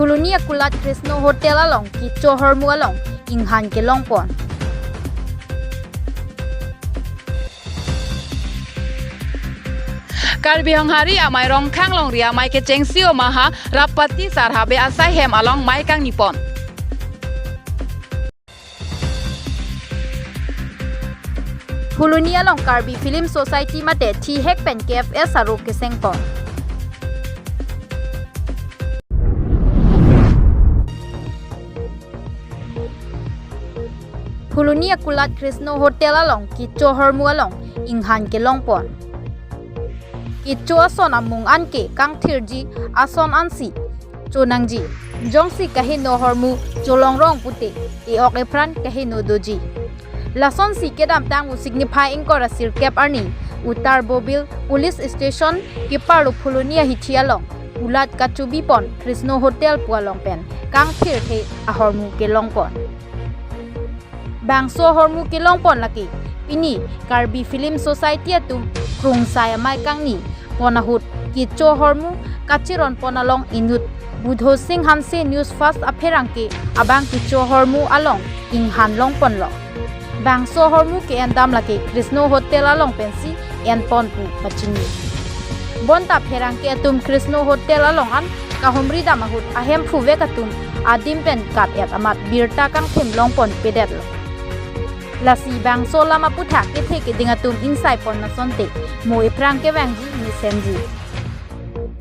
Pulunia kulat Krisno Hotel along Kicho Hormu along Inghan ke Longpon. Karbi Anglong amai rong khang long ria mai ke chengsio maha rapati sarhabe asai hem along mai kang nipon. Pulunia long Karbi Film Society mate thi hek pen KFS aru ke sengpon. Pulunia kulat Krisno Hotel along Kicho Hormu along Inghan ke Longpon. Kicho ason amung anke kang thirji ason ansi chonangji jongsi kahino hormu jolongrong pute e ok epran kahino doji lason si kedam tang u signify inkora sirkep arni utar bobil police station kiparu Pulunia hichialong ulat kachubi pon Krisno Hotel pualong pen kang thirthe a hormu ke longpon bangso hormu ke longpon laki ini Karbi Film Society atum krung saya mai kang ni ponahut Kicho Hormu kachiron ponalong inut budho sing hanse news fast apherangke abang Kicho Hormu along inghan long ponlo bangso hormu ke endam lake Krisno Hotel along pensi en pon pu pachini bonta pherangke atum Krisno Hotel along an kahomri damahut ahem phuwe katum adim pen kat et amat Abirta kang them long pon pedet lasi bangso lama putha ke theke dingatum insai pon na sonte mo eprang ke wangji ni senji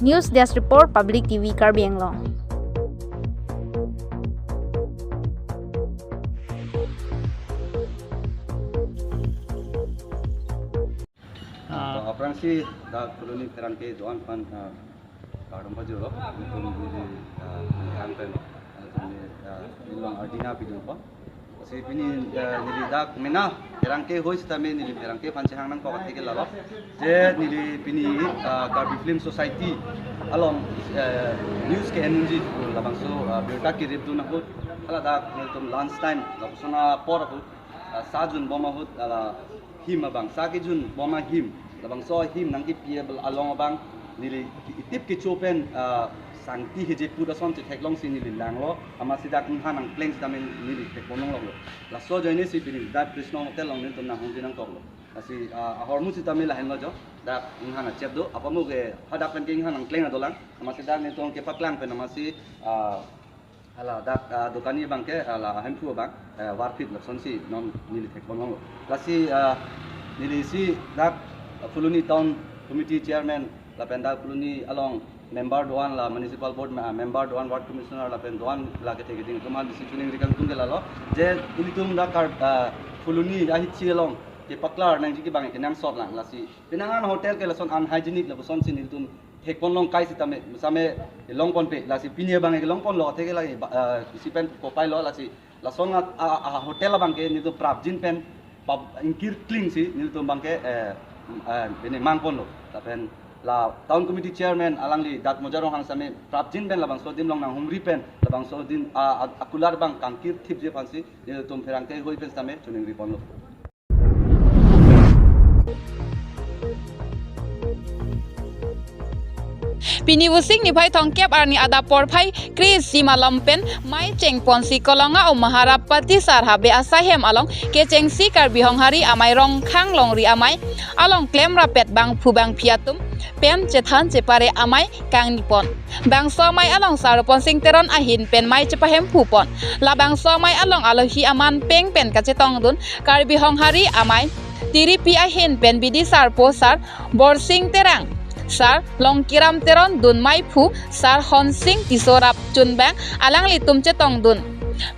news desk report Public TV Karbi Anglong. Aprang si da koloni terang ke doan pan kadam baju lo untuk di angkan ilong adina pidul pa si pini nili dak mena terang ke hois tame nili terang ke pan hang nang ko ke lalo je nili pini Karbi Film Society along news ke energy labang so Abirta ki ribdu na hut ala dak tum lunch time labusona por hut sajun boma hut ala him abang saki jun boma him labang so him nang ki piable along abang nili tip ki chopen sangti heje puda son che theklong si nili langlo ama sida kun hanang pleng tamen nili thekonong lo la so joine si pini da Krisno Hotel long nin tum na hong dinang toklo asi hormu si tamil la henlo jo da hana chepdo apamu ge hada pen king hanang pleng adolang ama sida ni tong ke paklang pen ama si ala da dokani bangke ala hempu bang warfit la son si non nili thekonong lo la si nili si da Puluni town committee chairman la penda Puluni along member doan la municipal board member doan ward commissioner la pen doan la ke theke ding tumal decisioning rikang tum de lalo je ilitum da kar Puluni ahi chialong ke paklar nang ji bang ke nam sot lang la si pinangan hotel ke la son unhygienic la son sin ilitum thekponlong kai si tame same longpon pe la si pinie bang ke longpon lo theke la si pen ko pai lo la si la son hotel la bang ke ni to prapjin pen inkir clean si ni to bang ke ini mangpon lo tapen la town committee chairman alangli dat mojarong hang same prapjin ben labang sodin long nang humri pen labang sodin akular bang kangkir thip je pansi ni tum pherang ke hoi pen same chuning ripon lo Pini using ni phai thongkep arni ada por phai Chris simalam pen mai cheng ponsi kolonga o maharapati sarhabe asahem along ke chengsi Karbi Anglong amai rong khang long ri amai along klem rapet bang phu bang phiatum pen chethan chepare amai kang nipon bang so mai along sarpon sing teron ahin pen mai chepahem phu pon la bang so mai along alohi aman peng pen ka chetong dun Karbi Anglong amai tiri pi ahin pen bidi sarpo sar borsing terang sar long kiram teron dun mai phu sar honsing tisorap chun bang alang li tum chetong dun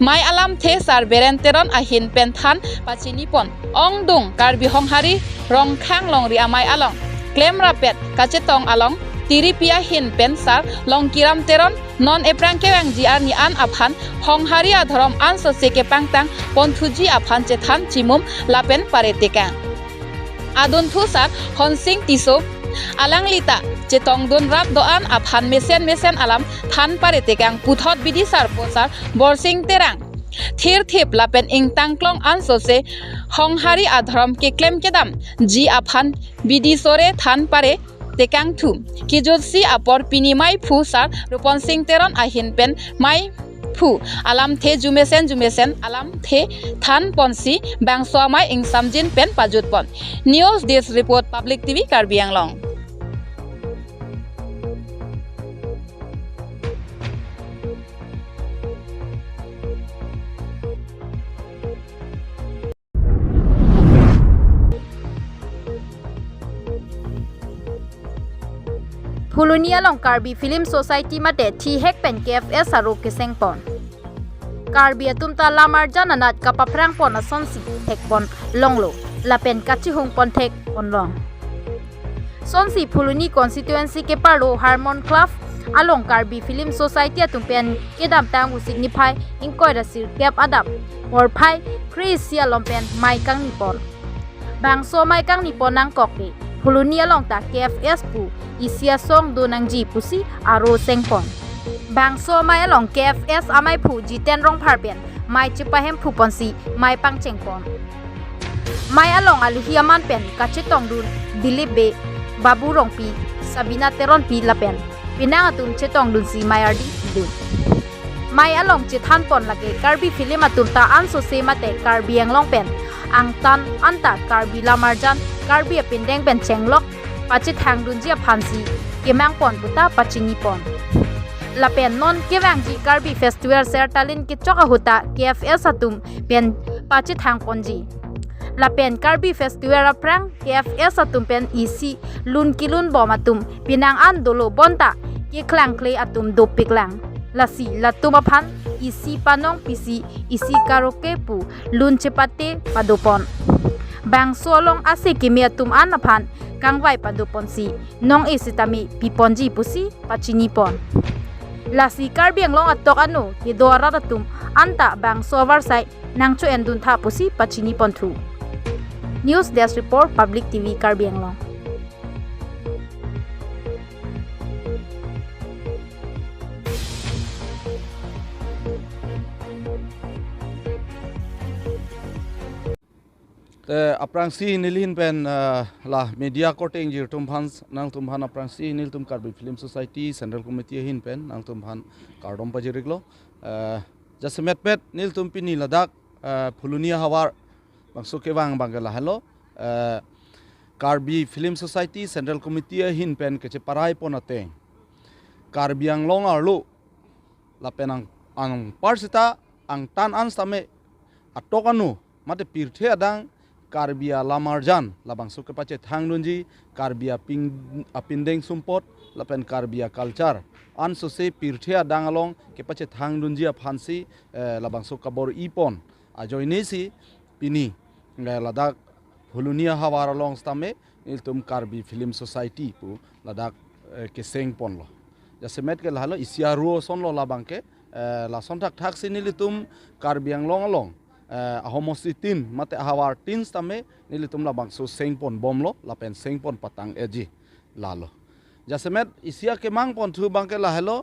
mai alam the sar beren teron ahin pen than pachini pon ong dung Karbi Anglong rong khang long ri amai along klem rapet kachetong along tiri pia hin pen sar long kiram teron non eprang ke wang ji arni an aphan Anglong adhorom an so se ke pangtang pon thuji aphan chethan chimum lapen pareteka adun thu sar honsing tiso alang lita chetong dun rap doan aphan mesen alam than parete kang puthot bidi sar posar borsing terang thir thip lapen ing tangklong anso se Anglong adharam ke klem kedam ji aphan bidi sore than pare te kang thu ki jot si apor pini mai phu sar rupon sing teron ahin pen mai phu alam the jumesen alam the than ponsi bangso mai ing samjin pen pajut pon news this report Public TV Karbi Anglong Pulunia long Karbi Film Society mate thi hek pen KFS aro kiseng pon Karbi atumta lamar jananat kapaprang pon asonsi hek pon longlo lapen kachi hung pon thek pon long sonsi Puluni constituency ke paro Harmon Club along Karbi Film Society atumpen kedam tang u signify ingkoi da sir kep adap or phai Chris ya lompen mai kang nipon bangso mai kang nipon nang kokki Pulunia long ta KFS pu isia song do nang ji pusi aro sengpon bangso mai along KFS amai phu jiten rong pharpen mai chipahem phu ponsi mai pang chengpon mai along alihiaman pen kachitong dun dilibe babu rongpi sabina teron pi lapen pinang atum chetong dun si mai ardi du mai along chithan pon lage Karbi film atum ta anso se mate Karbi Anglong pen ang tan anta Karbi lamarjan Karbi pindeng pen chenglok pachit hang dunjia phansi kemang pon puta pachini pon lapen non kewang ji Karbi festival sertalin ki choka huta KFS atum pen pachit hang ponji lapen Karbi festival aprang KFS atum pen isi lun kilun bom atum pinang an dolo bonta ki klang kle atum do piklang lasi latuma phan isi panong pisi isi karaoke pu lun chepate padopon bang solong ase kimi atum an aphan kangwai padopon si nong isitami piponji pusi pachini pon lasi Karbi Anglong atok anu ki dora atum anta bang sover sai nangcho endun tha pusi pachini pon thu News Desk Report Public TV Karbi Anglong aprang si nilhin pen la media courting jir tumphan nang tumphan aprang si nil tum Karbi Film Society Central Committee hin pen nang tumphan kardom pajiriglo jasmet pet nil tum pini ladak Pulunia hawar bangso kewang bangala hello Karbi Film Society Central Committee hin pen keche parai ponate Karbi Anglong arlu la penang ang parsita ang tan an same atokanu mate pirthe adang Karbia lamarjan labang suke pache thangnunji Karbia pindeng sumpot lapen Karbia culture anso se pirthea dangalong ke pache thangnunji aphansi labang sukabor ipon ajoinesi pini ladak Pulunia hawar along stame iltum Karbi Film Society pu ladak ke sengpon lo jasemet ke lahalo isiaruo son lo labang ke la sontak thaksi nilitum Karbi Anglong along ahomositin mate hawar tin stame nilitum labang so sengpon bomlo lapen sengpon patang eji lalo jasemet isia ke mang pon thu bangke la hello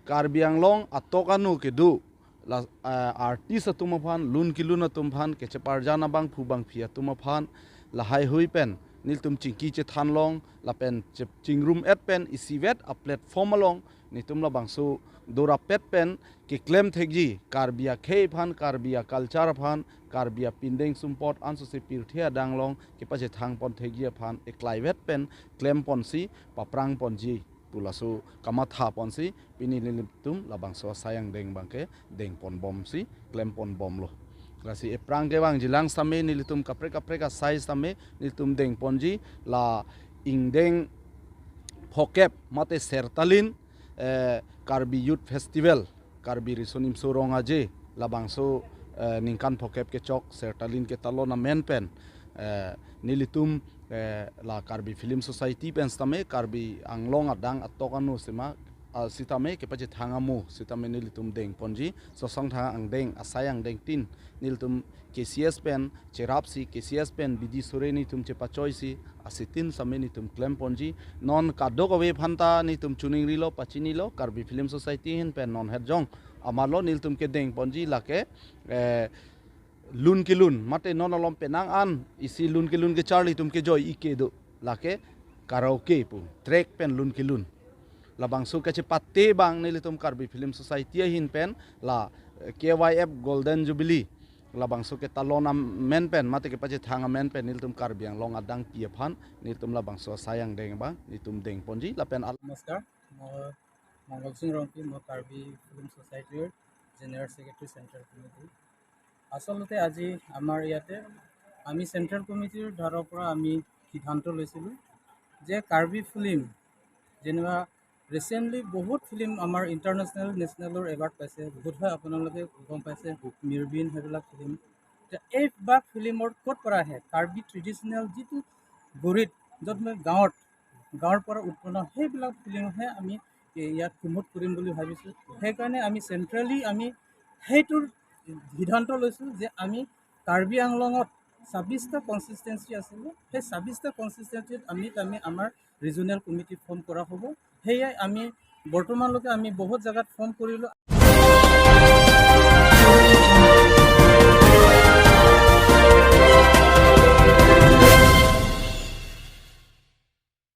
Karbi Anglong atokanu ke du la artist atumaphan lun kiluna tumphan ke cheparjana bang phu bang phia tumaphan la hai hui pen niltum chingki che thanlong lapen chingrum et pen isivet a platform along nitum labang so dora pet pen ki claim thegji Karbia khei phan Karbia culture phan Karbia pindeng sumpot anso se pirthea danglong ki pache thang pon thegji phan e clivet pen claim pon si paprang pon ji tulasu kamatha pon si pini lilitum labang so sayang deng bangke deng pon bom si claim pon bom lo lasi e prang ke bang jilang same nilitum kapre ka size same nilitum deng pon ji la ingdeng phokep mate sertalin Karbi Youth Festival Karbi Risonim Sorong aje labangso ningkan phokep ke chok sertalin ke talona men pen nilitum la Karbi Film Society pen stame Karbi Anglong adang atokanu sema sitame ke pache thangamu sitame nilitum deng ponji so song thang ang deng asayang deng tin nilitum KCS pen cherapsi KCS pen bidi sureni tum che pachoisi asitin sameni tum claim ponji non kadok awe phanta ni tum chuning rilo pachini lo Karbi Film Society hin pen non herjong amalo nilitum ke deng ponji lake lun kilun mate non alom penang an isi lun kilun ke charli tum ke joy ike do lake karaoke pu trek pen lun kilun labang su kache patte bang nilitum Karbi Film Society hin pen la KYF Golden Jubilee labang su ke talona men pen mate ke pache thanga men pen nilitum karbianglong adang pie phan nilitum labang su sayang deng bang nitum deng ponji la pen নমস্কাৰ মই মংগল সিং ৰংকি মই কাৰ্বি ফিল্ম ছ'চাইটিৰ general secretary central committee আচলতে আজি আমাৰ ইয়াতে আমি চেণ্ট্ৰেল কমিটিৰ ধাৰৰ পৰা আমি সিদ্ধান্ত লৈছিলোঁ যে কাৰ্বি ফিল্ম যেনিবা ৰিচেণ্টলি বহুত ফিল্ম আমাৰ ইণ্টাৰনেশ্যনেল নেশ্যনেলৰ এৱাৰ্ড পাইছে বোধহয় আপোনালোকে গম পাইছে মিৰবিন সেইবিলাক ফিল্ম এইবিলাক ফিল্মৰ ক'ত পৰা আহে কাৰ্বি ট্ৰেডিশ্যনেল যিটো গুৰিত য'ত মই গাঁৱৰ পৰা উৎপন্ন সেইবিলাক ফিল্মহে আমি ইয়াত প্ৰমোট কৰিম বুলি ভাবিছোঁ সেইকাৰণে আমি চেণ্ট্ৰেলি আমি সেইটোৰ সিদ্ধান্ত লৈছোঁ যে আমি কাৰ্বি আংলঙত 26টা কনষ্টিটুৱেঞ্চি আছিলে সেই 26টা কনষ্টিটুৱেঞ্চিত আমি আমাৰ ৰিজনেল কমিটি ফৰ্ম কৰা হ'ব সেয়াই আমি বৰ্তমানলৈকে আমি বহুত জেগাত ফৰ্ম কৰিলোঁ